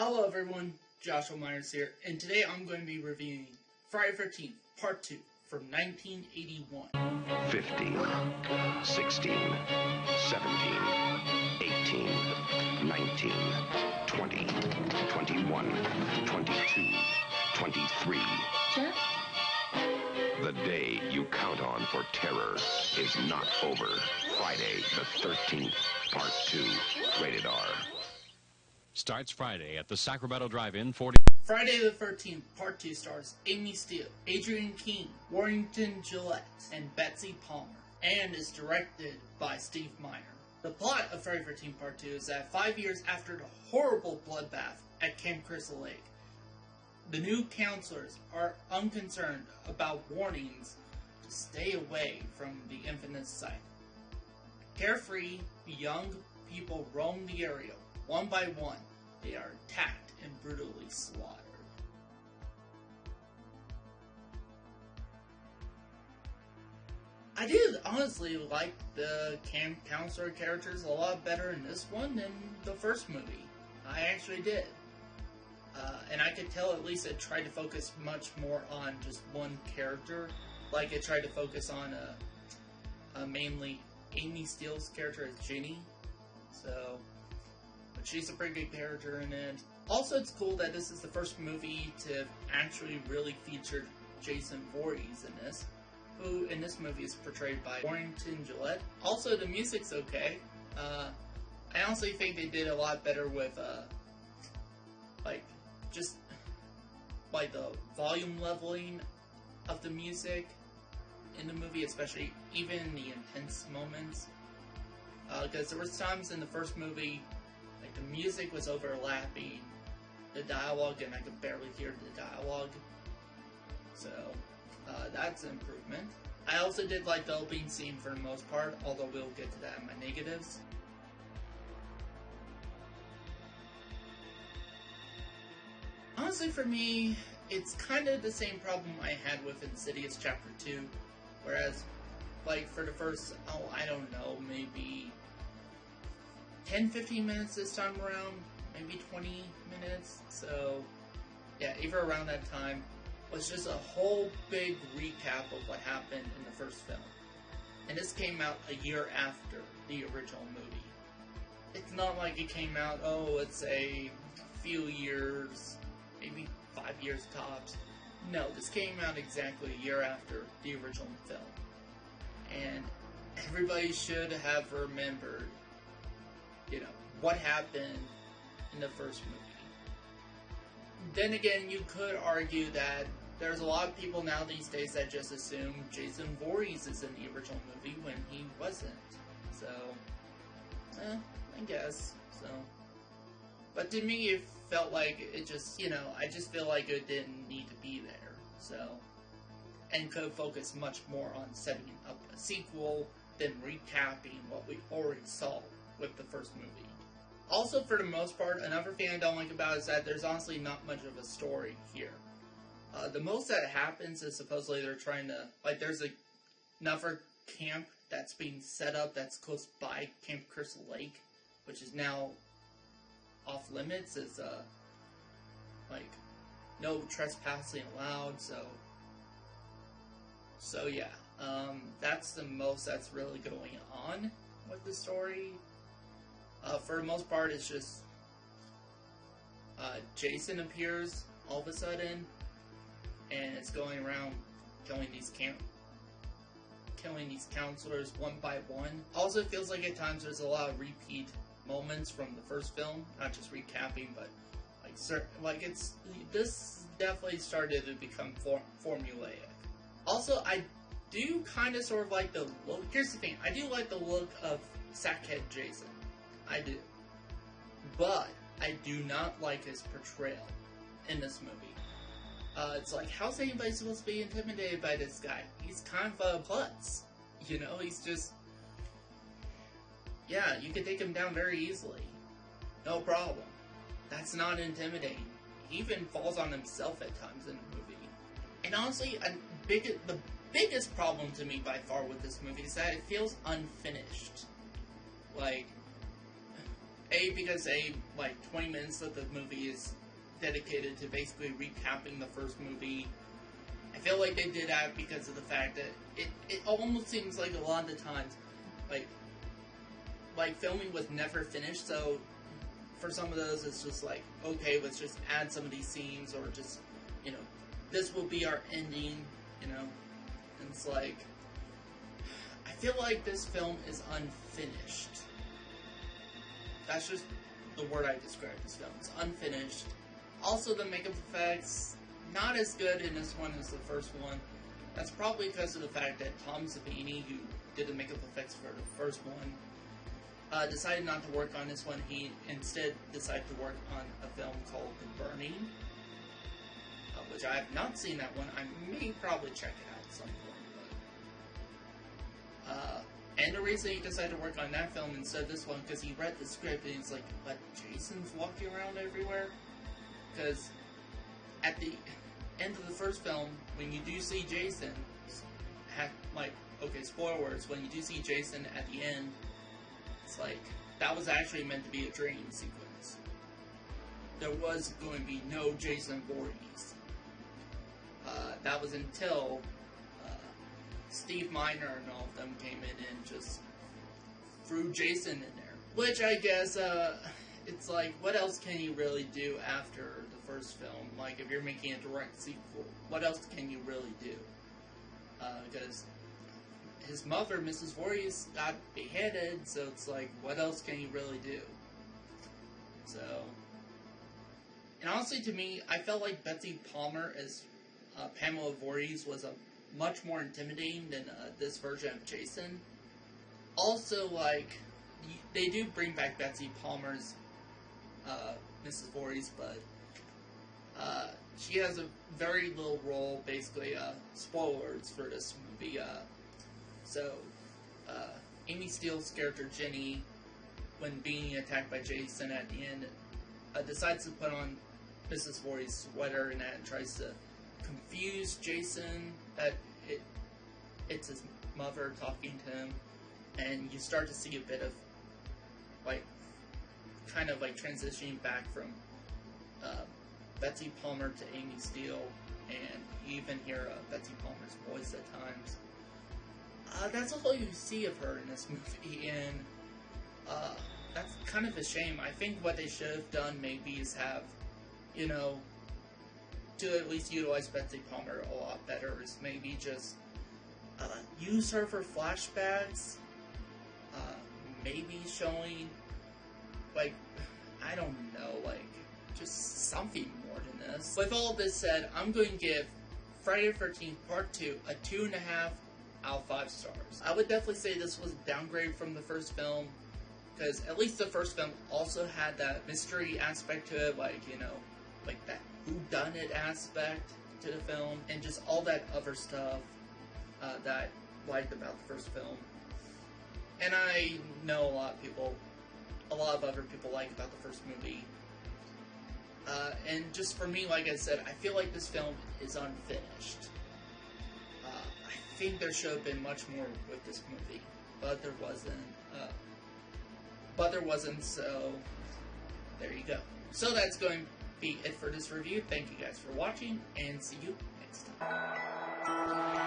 Hello everyone, Joshua Myers here, and today I'm going to be reviewing Friday the 13th, Part 2, from 1981. 15, 16, 17, 18, 19, 20, 21, 22, 23. Jeff? The day you count on for terror is not over. Friday the 13th, Part 2, rated R. Starts Friday at the Sacramento Drive-In 40. Friday the 13th, Part 2 stars Amy Steele, Adrienne King, Warrington Gillette, and Betsy Palmer, and is directed by Steve Miner. The plot of Friday the 13th Part 2 is that 5 years after the horrible bloodbath at Camp Crystal Lake, the new counselors are unconcerned about warnings to stay away from the infamous site. Carefree, young people roam the area. One by one, they are attacked and brutally slaughtered. I do honestly like the camp counselor characters a lot better in this one than the first movie. I actually did. And I could tell at least it tried to focus much more on just one character. Like it tried to focus on mainly Amy Steele's character as Ginny. So... but she's a pretty good character in it. Also, it's cool that this is the first movie to actually really feature Jason Voorhees in this, who in this movie is portrayed by Warrington Gillette. Also, the music's okay. I honestly think they did a lot better with, just the volume leveling of the music in the movie, especially even the intense moments. Because there was times in the first movie the music was overlapping the dialogue, and I could barely hear the dialogue. So, that's an improvement. I also did like the opening scene for the most part, although we'll get to that in my negatives. Honestly, for me, it's kind of the same problem I had with Insidious Chapter 2, whereas, for the first, I don't know, maybe 10-15 minutes this time around, maybe 20 minutes, so yeah, even around that time, was just a whole big recap of what happened in the first film. And this came out a year after the original movie. It's not like it came out, it's a few years, maybe 5 years tops. No, this came out exactly a year after the original film. And everybody should have remembered what happened in the first movie. Then again, you could argue that there's a lot of people now these days that just assume Jason Voorhees is in the original movie when he wasn't. So, I guess, so. But to me, it felt like it just, I just feel like it didn't need to be there, so. And could focus much more on setting up a sequel than recapping what we already saw with the first movie. Also, for the most part, another thing I don't like about it is that there's honestly not much of a story here. The most that happens is supposedly they're trying to, there's another camp that's being set up that's close by Camp Crystal Lake, which is now off limits. It's, no trespassing allowed, so yeah, that's the most that's really going on with the story. For the most part, it's just Jason appears all of a sudden, and it's going around killing these counselors one by one. Also, it feels like at times there's a lot of repeat moments from the first film, not just recapping, but this definitely started to become formulaic. Also, I do kind of sort of like the look. Here's the thing: I do like the look of Sackhead Jason. I do. But I do not like his portrayal in this movie. It's like, how's anybody supposed to be intimidated by this guy? He's kind of a putz. He's just... yeah, you can take him down very easily. No problem. That's not intimidating. He even falls on himself at times in the movie. And honestly, the biggest problem to me by far with this movie is that it feels unfinished. Because like 20 minutes of the movie is dedicated to basically recapping the first movie. I feel like they did that because of the fact that it almost seems like a lot of the times, like filming was never finished, so for some of those it's just like, okay, let's just add some of these scenes, or just, you know, this will be our ending, you know, and it's like, I feel like this film is unfinished. That's just the word I describe this film. It's unfinished. Also, the makeup effects, not as good in this one as the first one. That's probably because of the fact that Tom Savini, who did the makeup effects for the first one, decided not to work on this one. He instead decided to work on a film called The Burning, which I have not seen that one. I may probably check it out at some point. And the reason he decided to work on that film instead of this one, because he read the script and he's like, but Jason's walking around everywhere? Because at the end of the first film, when you do see Jason, okay, spoilers, when you do see Jason at the end, it's like, that was actually meant to be a dream sequence. There was going to be no Jason Voorhees. That was until Steve Miner and all of them came in and just threw Jason in there. Which I guess, it's like, what else can you really do after the first film? Like, if you're making a direct sequel, what else can you really do? Because his mother, Mrs. Voorhees, got beheaded, so it's like, what else can you really do? So, and honestly, to me, I felt like Betsy Palmer as Pamela Voorhees was much more intimidating than this version of Jason. Also, like, they do bring back Betsy Palmer's Mrs. Voorhees, but she has a very little role, basically. Spoilers for this movie. Amy Steele's character Jenny, when being attacked by Jason at the end, decides to put on Mrs. Voorhees' sweater and that tries to confuse Jason that it's his mother talking to him, and you start to see a bit of kind of transitioning back from Betsy Palmer to Amy Steele, and you even hear Betsy Palmer's voice at times. That's all you see of her in this movie, and that's kind of a shame. I think what they should have done maybe is have, you know, to at least utilize Betsy Palmer a lot better, is maybe just use her for flashbacks, maybe showing, I don't know, just something more than this. With all this said, I'm going to give Friday the 13th Part 2 a 2.5 out of 5 stars. I would definitely say this was a downgrade from the first film, because at least the first film also had that mystery aspect to it, that whodunit aspect to the film, and just all that other stuff that I liked about the first film. And I know a lot of other people like about the first movie. And just for me, like I said, I feel like this film is unfinished. I think there should have been much more with this movie, but there wasn't. So there you go. So that's going to be it for this review. Thank you guys for watching, and see you next time.